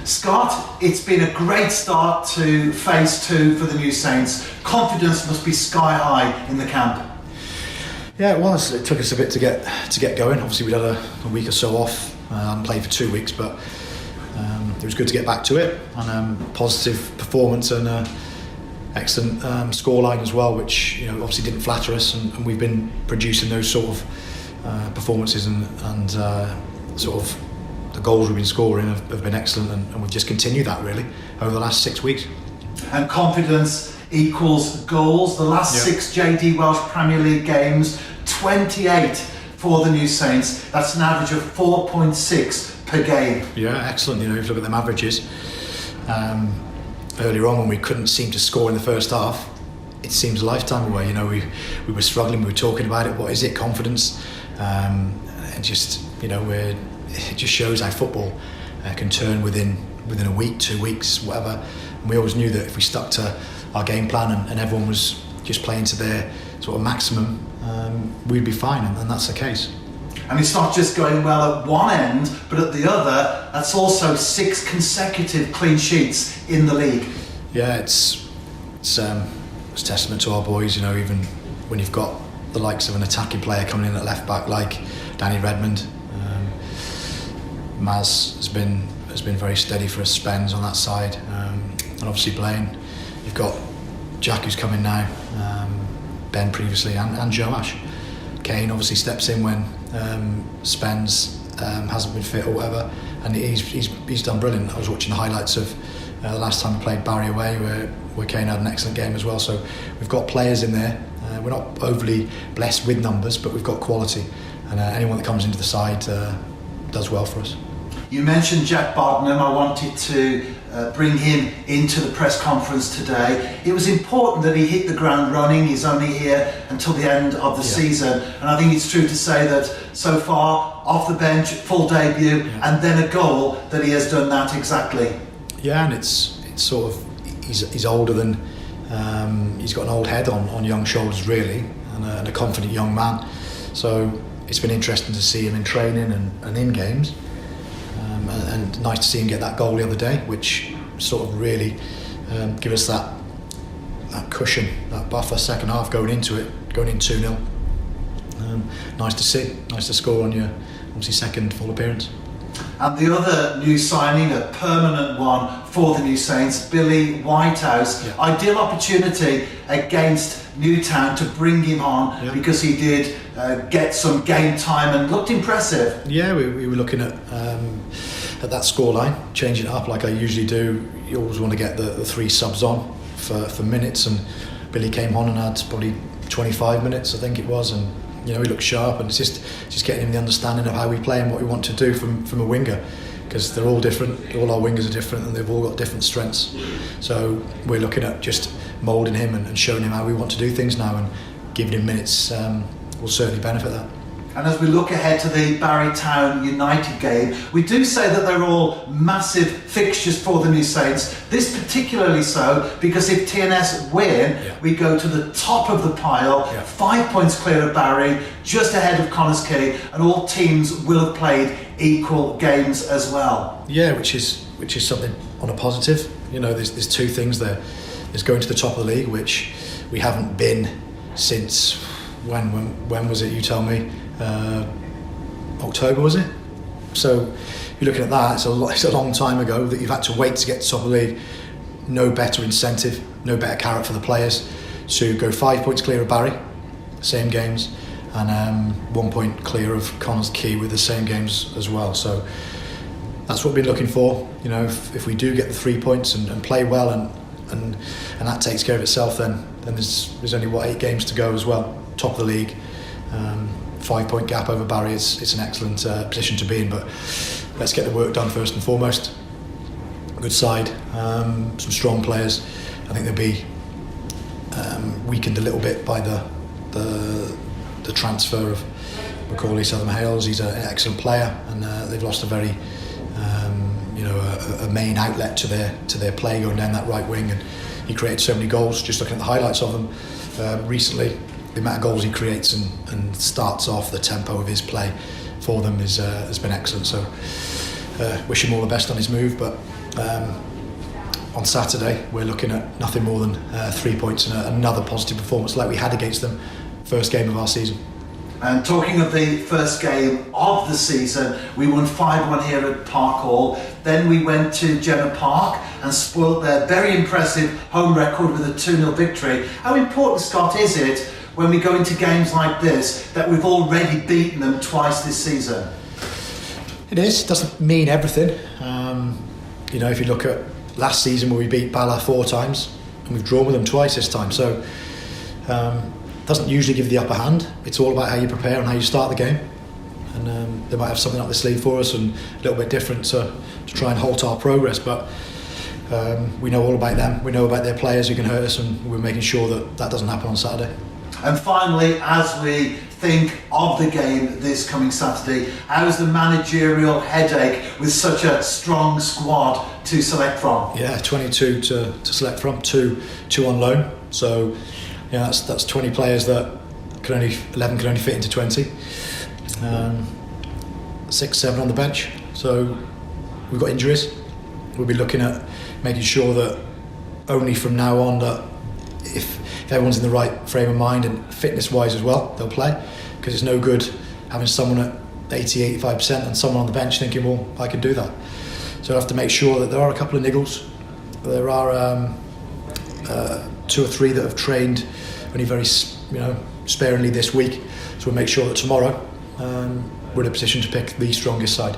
Scott, it's been a great start to phase 2 for the New Saints. Confidence must be sky high in the camp. Yeah, it was. It took us a bit to get going. Obviously, we'd had a week or so off. I hadn't played for 2 weeks, but it was good to get back to it. And positive performance and excellent scoreline as well, which obviously didn't flatter us. And we've been producing those sort of performances and sort of the goals we've been scoring have been excellent, and we've just continued that really over the last 6 weeks. And confidence equals goals. The last 6 JD Welsh Premier League games, 28 for the New Saints. That's an average of 4.6 per game. Yeah, excellent. If you look at them averages, earlier on when we couldn't seem to score in the first half, it seems a lifetime away. We were struggling. We were talking about it. What is it? Confidence, and just it just shows how football can turn within a week, 2 weeks, whatever. And we always knew that if we stuck to our game plan and everyone was just playing to their sort of maximum, we'd be fine, and that's the case. And it's not just going well at one end, but at the other, that's also 6 consecutive clean sheets in the league. Yeah, it's testament to our boys. Even when you've got the likes of an attacking player coming in at left back like Danny Redmond, Maz has been very steady for us. Spence on that side, and obviously Blaine. You've got Jack who's coming now, Ben previously, and Joash. Kane obviously steps in when Spence hasn't been fit or whatever, and he's done brilliant. I was watching the highlights of the last time we played Barry away, where Kane had an excellent game as well. So we've got players in there. We're not overly blessed with numbers, but we've got quality, and anyone that comes into the side does well for us. You mentioned Jack Bottenham. I wanted to bring him into the press conference today. It was important that he hit the ground running. He's only here until the end of the season, and I think it's true to say that so far, off the bench, full debut, and then a goal, that he has done that exactly. Yeah, and it's sort of he's older than he's got an old head on young shoulders really, and a confident young man. So it's been interesting to see him in training and in games. And nice to see him get that goal the other day, which sort of really give us that cushion, that buffer second half going in 2-0. Nice to see, nice to score on your obviously second full appearance. And the other new signing, a permanent one for the New Saints, Billy Whitehouse. Yeah. Ideal opportunity against Newtown to bring him on because he did get some game time and looked impressive. Yeah, we were looking at that scoreline, changing it up like I usually do. You always want to get the 3 subs on for minutes, and Billy came on and had probably 25 minutes, I think it was, and he looked sharp, and it's just getting him the understanding of how we play and what we want to do from a winger, because they're all different. All our wingers are different, and they've all got different strengths. So we're looking at just moulding him and showing him how we want to do things now, and giving him minutes will certainly benefit that. And as we look ahead to the Barrytown United game, we do say that they're all massive fixtures for the New Saints. This particularly so because if TNS win, we go to the top of the pile, 5 points clear of Barry, just ahead of Connors Quay, and all teams will have played equal games as well. Yeah, which is something on a positive. There's 2 things there. There's going to the top of the league, which we haven't been since when was it? You tell me. October, was it? So you're looking at that, it's a long time ago that you've had to wait to get to the top of the league. No better incentive, no better carrot for the players to go 5 points clear of Barry, same games, and 1 point clear of Connors Quay with the same games as well. So that's what we've been looking for. If we do get the 3 points and play well and that takes care of itself, then there's only 8 games to go as well. Top of the league. 5 point gap over Barry, it's an excellent position to be in, but let's get the work done first and foremost. Good side, some strong players. I think they'll be weakened a little bit by the transfer of Macaulay Southern Hales. He's an excellent player, and they've lost a very a main outlet to their play going down that right wing, and he created so many goals. Just looking at the highlights of them recently, the amount of goals he creates and starts off, the tempo of his play for them has been excellent. So wish him all the best on his move, but on Saturday, we're looking at nothing more than 3 points and another positive performance like we had against them first game of our season. And talking of the first game of the season, we won 5-1 here at Park Hall. Then we went to Jenner Park and spoilt their very impressive home record with a 2-0 victory. How important, Scott, is it when we go into games like this that we've already beaten them twice this season? It is. It doesn't mean everything. If you look at last season where we beat Bala 4 times and we've drawn with them twice this time. So doesn't usually give you the upper hand. It's all about how you prepare and how you start the game, and they might have something up their sleeve for us and a little bit different to try and halt our progress, but we know all about them, we know about their players who can hurt us, and we're making sure that doesn't happen on Saturday. And finally, as we think of the game this coming Saturday, how's the managerial headache with such a strong squad to select from? Yeah, 22 to select from, two on loan, so yeah, that's 20 players that 11 can only fit into 20. 6, 7 on the bench. So we've got injuries. We'll be looking at making sure that only from now on that if everyone's in the right frame of mind and fitness-wise as well, they'll play. Because it's no good having someone at 80, 85% and someone on the bench thinking, well, I can do that. So I have to make sure that there are a couple of niggles. There are 2 or 3 that have trained only very sparingly this week, so we'll make sure that tomorrow we're in a position to pick the strongest side.